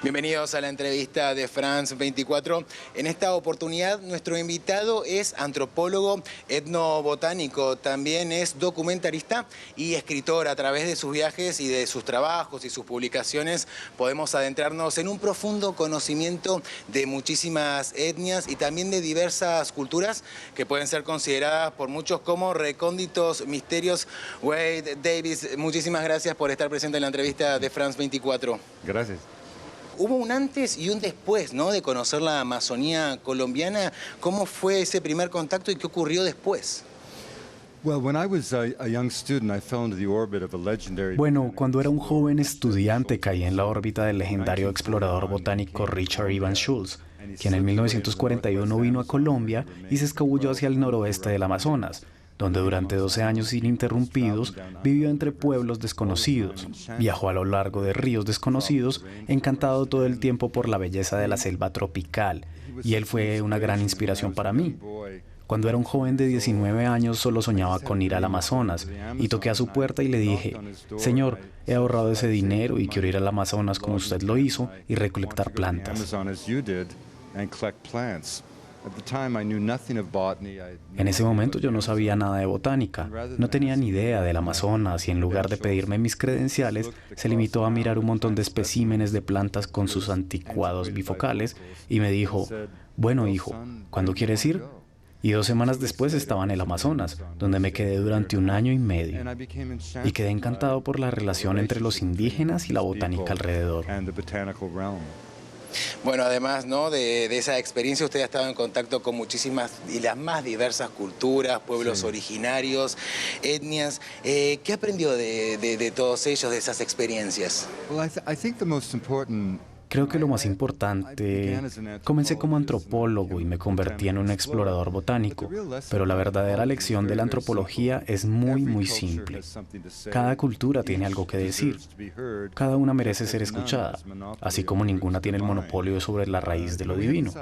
Bienvenidos a la entrevista de France 24. En esta oportunidad nuestro invitado es antropólogo, etnobotánico, también es documentarista y escritor. A través de sus viajes y de sus trabajos y sus publicaciones podemos adentrarnos en un profundo conocimiento de muchísimas etnias y también de diversas culturas que pueden ser consideradas por muchos como recónditos misterios. Wade Davis, muchísimas gracias por estar presente en la entrevista de France 24. Gracias. Hubo un antes y un después, ¿no?, de conocer la Amazonía colombiana. ¿Cómo fue ese primer contacto y qué ocurrió después? Bueno, cuando era un joven estudiante caí en la órbita del legendario explorador botánico Richard Evans Schultz, quien en 1941 vino a Colombia y se escabulló hacia el noroeste del Amazonas, donde durante 12 años ininterrumpidos vivió entre pueblos desconocidos, viajó a lo largo de ríos desconocidos, encantado todo el tiempo por la belleza de la selva tropical, y él fue una gran inspiración para mí. Cuando era un joven de 19 años solo soñaba con ir al Amazonas, y toqué a su puerta y le dije: «Señor, he ahorrado ese dinero y quiero ir al Amazonas como usted lo hizo y recolectar plantas». En ese momento yo no sabía nada de botánica, no tenía ni idea del Amazonas y en lugar de pedirme mis credenciales, se limitó a mirar un montón de especímenes de plantas con sus anticuados bifocales y me dijo: «Bueno, hijo, ¿cuándo quieres ir?». Y 2 semanas después estaba en el Amazonas, donde me quedé durante 1 año y medio. Y quedé encantado por la relación entre los indígenas y la botánica alrededor. Bueno, además, ¿no?, de esa experiencia, usted ha estado en contacto con muchísimas y las más diversas culturas, pueblos originarios, etnias. ¿Qué aprendió de todos ellos, de esas experiencias? Creo que lo más importante, comencé como antropólogo y me convertí en un explorador botánico, pero la verdadera lección de la antropología es muy simple. Cada cultura tiene algo que decir, cada una merece ser escuchada, así como ninguna tiene el monopolio sobre la raíz de lo divino.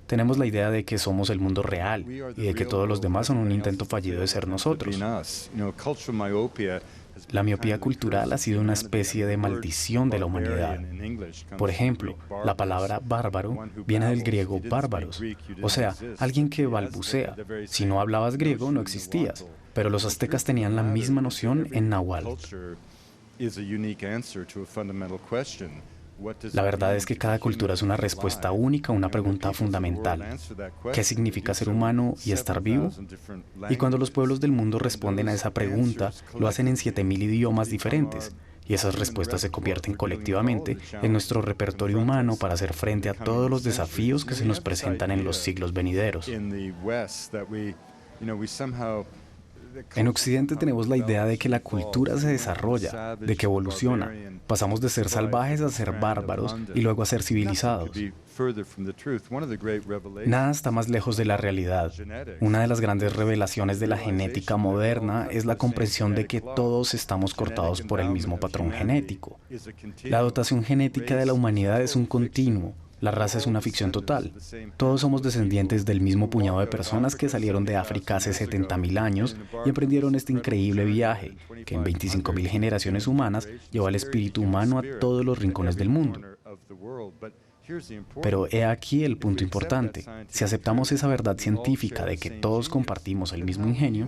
Tenemos la idea de que somos el mundo real y de que todos los demás son un intento fallido de ser nosotros. La miopía cultural ha sido una especie de maldición de la humanidad. Por ejemplo, la palabra bárbaro viene del griego bárbaros, o sea, alguien que balbucea. Si no hablabas griego, no existías, pero los aztecas tenían la misma noción en náhuatl. La verdad es que cada cultura es una respuesta única a una pregunta fundamental. ¿Qué significa ser humano y estar vivo? Y cuando los pueblos del mundo responden a esa pregunta, lo hacen en 7000 idiomas diferentes. Y esas respuestas se convierten colectivamente en nuestro repertorio humano para hacer frente a todos los desafíos que se nos presentan en los siglos venideros. En Occidente tenemos la idea de que la cultura se desarrolla, de que evoluciona. Pasamos de ser salvajes a ser bárbaros y luego a ser civilizados. Nada está más lejos de la realidad. Una de las grandes revelaciones de la genética moderna es la comprensión de que todos estamos cortados por el mismo patrón genético. La dotación genética de la humanidad es un continuo. La raza es una ficción total. Todos somos descendientes del mismo puñado de personas que salieron de África hace 70.000 años y emprendieron este increíble viaje, que en 25.000 generaciones humanas llevó al espíritu humano a todos los rincones del mundo. Pero he aquí el punto importante. Si aceptamos esa verdad científica de que todos compartimos el mismo ingenio,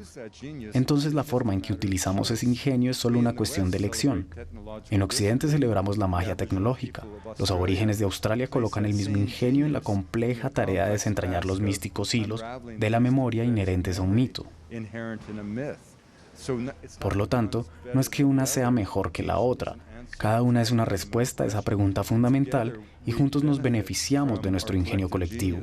entonces la forma en que utilizamos ese ingenio es solo una cuestión de elección. En Occidente celebramos la magia tecnológica. Los aborígenes de Australia colocan el mismo ingenio en la compleja tarea de desentrañar los místicos hilos de la memoria inherentes a un mito. Por lo tanto, no es que una sea mejor que la otra. Cada una es una respuesta a esa pregunta fundamental y juntos nos beneficiamos de nuestro ingenio colectivo.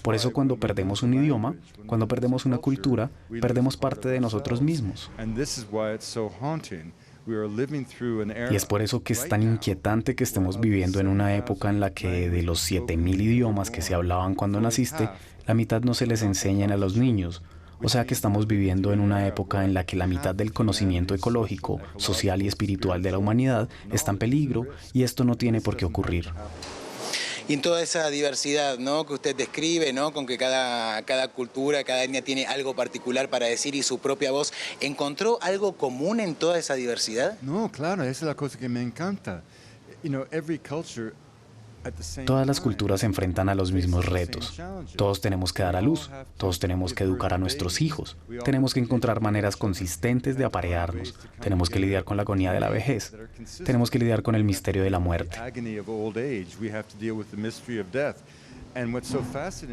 Por eso cuando perdemos un idioma, cuando perdemos una cultura, perdemos parte de nosotros mismos. Y es por eso que es tan inquietante que estemos viviendo en una época en la que de los 7000 idiomas que se hablaban cuando naciste, la mitad no se les enseñan a los niños. O sea que estamos viviendo en una época en la que la mitad del conocimiento ecológico, social y espiritual de la humanidad está en peligro y esto no tiene por qué ocurrir. Y en toda esa diversidad, ¿no?, que usted describe, ¿no?, con que cada cultura, cada etnia tiene algo particular para decir y su propia voz, ¿encontró algo común en toda esa diversidad? No, claro, esa es la cosa que me encanta. Todas las culturas se enfrentan a los mismos retos. Todos tenemos que dar a luz, todos tenemos que educar a nuestros hijos, tenemos que encontrar maneras consistentes de aparearnos, tenemos que lidiar con la agonía de la vejez, tenemos que lidiar con el misterio de la muerte.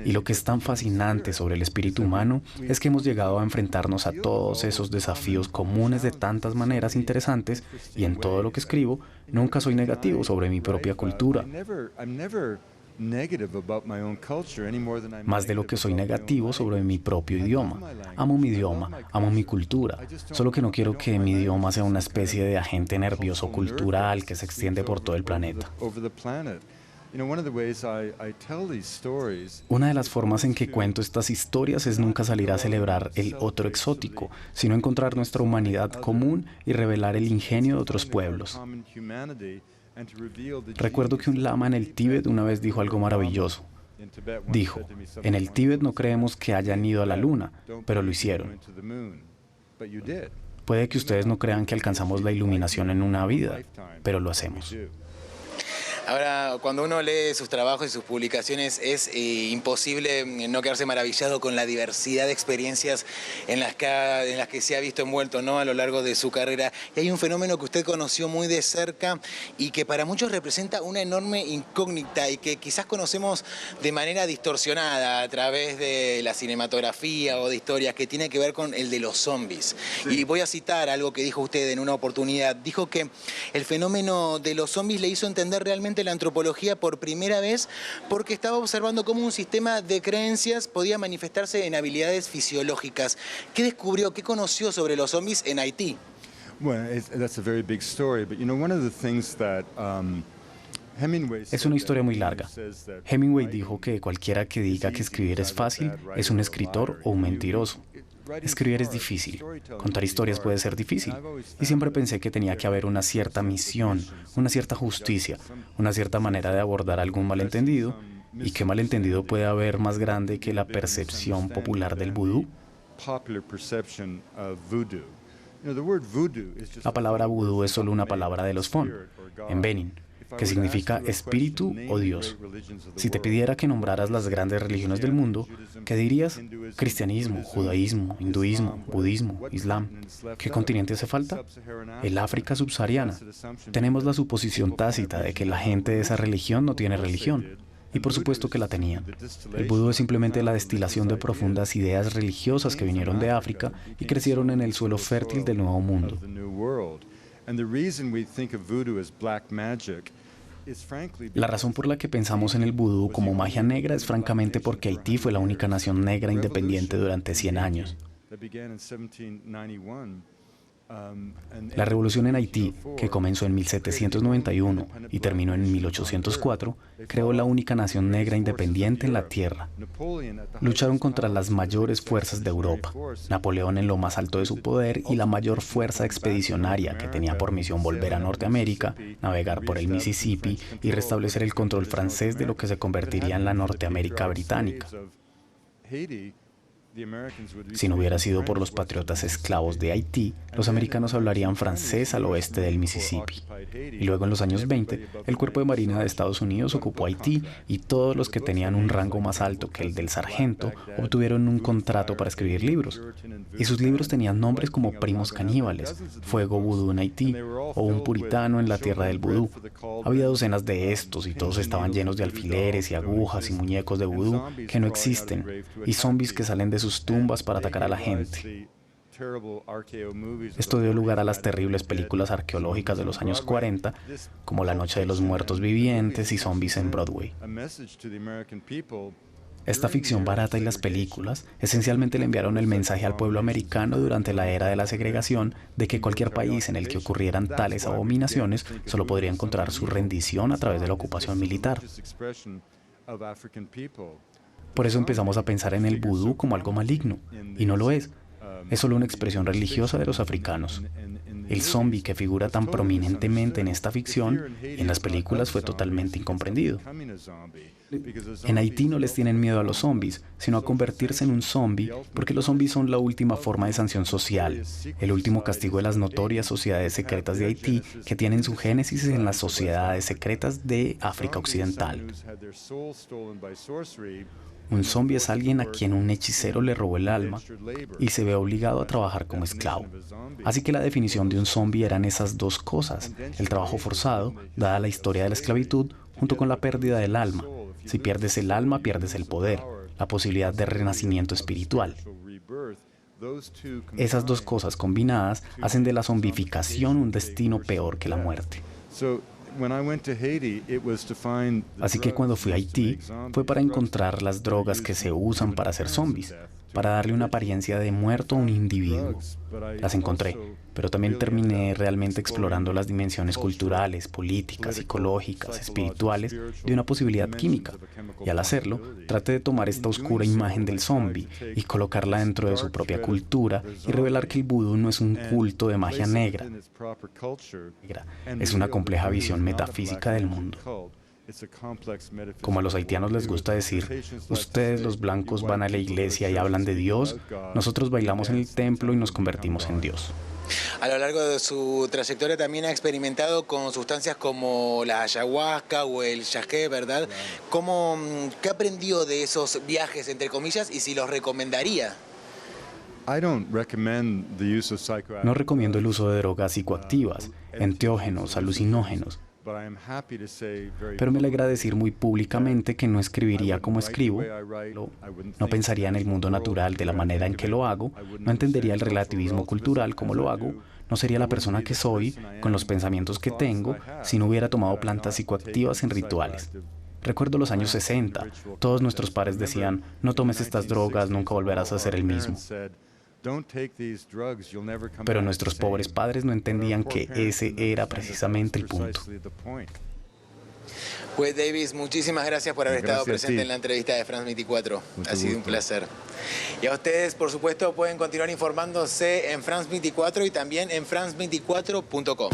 Y lo que es tan fascinante sobre el espíritu humano es que hemos llegado a enfrentarnos a todos esos desafíos comunes de tantas maneras interesantes, y en todo lo que escribo nunca soy negativo sobre mi propia cultura, más de lo que soy negativo sobre mi propio idioma. Amo mi idioma, amo mi cultura, solo que no quiero que mi idioma sea una especie de agente nervioso cultural que se extiende por todo el planeta. Una de las formas en que cuento estas historias es nunca salir a celebrar el otro exótico, sino encontrar nuestra humanidad común y revelar el ingenio de otros pueblos. Recuerdo que un lama en el Tíbet una vez dijo algo maravilloso. Dijo, en el Tíbet no creemos que hayan ido a la luna, pero lo hicieron. Puede que ustedes no crean que alcanzamos la iluminación en una vida, pero lo hacemos. Ahora, cuando uno lee sus trabajos y sus publicaciones, es imposible no quedarse maravillado con la diversidad de experiencias en las que se ha visto envuelto, ¿no?, a lo largo de su carrera. Y hay un fenómeno que usted conoció muy de cerca y que para muchos representa una enorme incógnita y que quizás conocemos de manera distorsionada a través de la cinematografía o de historias, que tiene que ver con el de los zombies. Sí. Y voy a citar algo que dijo usted en una oportunidad. Dijo que el fenómeno de los zombies le hizo entender realmente la antropología por primera vez, porque estaba observando cómo un sistema de creencias podía manifestarse en habilidades fisiológicas. ¿Qué descubrió, qué conoció sobre los zombies en Haití? Es una historia muy larga. Hemingway dijo que cualquiera que diga que escribir es fácil es un escritor o un mentiroso. Escribir es difícil, contar historias puede ser difícil, y siempre pensé que tenía que haber una cierta misión, una cierta justicia, una cierta manera de abordar algún malentendido. ¿Y qué malentendido puede haber más grande que la percepción popular del vudú? La palabra vudú es solo una palabra de los Fon, en Benin, que significa espíritu o Dios. Si te pidiera que nombraras las grandes religiones del mundo, ¿qué dirías? Cristianismo, judaísmo, hinduismo, budismo, islam. ¿Qué continente hace falta? El África subsahariana. Tenemos la suposición tácita de que la gente de esa religión no tiene religión. Y por supuesto que la tenían. El vudú es simplemente la destilación de profundas ideas religiosas que vinieron de África y crecieron en el suelo fértil del Nuevo Mundo. La razón por la que pensamos en el vudú como magia negra es francamente porque Haití fue la única nación negra independiente durante 100 años. La revolución en Haití, que comenzó en 1791 y terminó en 1804, creó la única nación negra independiente en la tierra. Lucharon contra las mayores fuerzas de Europa, Napoleón en lo más alto de su poder y la mayor fuerza expedicionaria que tenía por misión volver a Norteamérica, navegar por el Mississippi y restablecer el control francés de lo que se convertiría en la Norteamérica británica. Si no hubiera sido por los patriotas esclavos de Haití, los americanos hablarían francés al oeste del Mississippi. Y luego en los años 20, el Cuerpo de Marina de Estados Unidos ocupó Haití y todos los que tenían un rango más alto que el del sargento obtuvieron un contrato para escribir libros. Y sus libros tenían nombres como Primos Caníbales, Fuego Vudú en Haití o Un Puritano en la Tierra del Vudú. Había docenas de estos y todos estaban llenos de alfileres y agujas y muñecos de vudú que no existen y zombies que salen de sus tumbas para atacar a la gente. Esto dio lugar a las terribles películas arqueológicas de los años 40, como La Noche de los Muertos Vivientes y Zombies en Broadway. Esta ficción barata y las películas esencialmente le enviaron el mensaje al pueblo americano durante la era de la segregación de que cualquier país en el que ocurrieran tales abominaciones solo podría encontrar su rendición a través de la ocupación militar. Por eso empezamos a pensar en el vudú como algo maligno, y no lo es. Es solo una expresión religiosa de los africanos. El zombie que figura tan prominentemente en esta ficción y en las películas fue totalmente incomprendido. En Haití no les tienen miedo a los zombies, sino a convertirse en un zombie, porque los zombies son la última forma de sanción social, el último castigo de las notorias sociedades secretas de Haití, que tienen su génesis en las sociedades secretas de África Occidental. Un zombie es alguien a quien un hechicero le robó el alma y se ve obligado a trabajar como esclavo. Así que la definición de un zombie eran esas dos cosas, el trabajo forzado, dada la historia de la esclavitud, junto con la pérdida del alma. Si pierdes el alma, pierdes el poder, la posibilidad de renacimiento espiritual. Esas dos cosas combinadas hacen de la zombificación un destino peor que la muerte. Así que cuando fui a Haití fue para encontrar las drogas que se usan para hacer zombies, para darle una apariencia de muerto a un individuo. Las encontré, pero también terminé realmente explorando las dimensiones culturales, políticas, psicológicas, espirituales de una posibilidad química. Y al hacerlo, traté de tomar esta oscura imagen del zombie y colocarla dentro de su propia cultura y revelar que el vudú no es un culto de magia negra. Es una compleja visión metafísica del mundo. Como a los haitianos les gusta decir, ustedes los blancos van a la iglesia y hablan de Dios, nosotros bailamos en el templo y nos convertimos en Dios. A lo largo de su trayectoria también ha experimentado con sustancias como la ayahuasca o el yagé, ¿verdad? ¿Qué aprendió de esos viajes, entre comillas, y si los recomendaría? No recomiendo el uso de drogas psicoactivas, enteógenos, alucinógenos. Pero me alegra decir muy públicamente que no escribiría como escribo, no pensaría en el mundo natural de la manera en que lo hago, no entendería el relativismo cultural como lo hago, no sería la persona que soy, con los pensamientos que tengo, si no hubiera tomado plantas psicoactivas en rituales. Recuerdo los años 60, todos nuestros padres decían, no tomes estas drogas, nunca volverás a ser el mismo. Pero nuestros pobres padres no entendían que ese era precisamente el punto. Pues Davis, muchísimas gracias por haber estado presente en la entrevista de France 24. Ha sido un placer. Y a ustedes, por supuesto, pueden continuar informándose en France 24 y también en france24.com.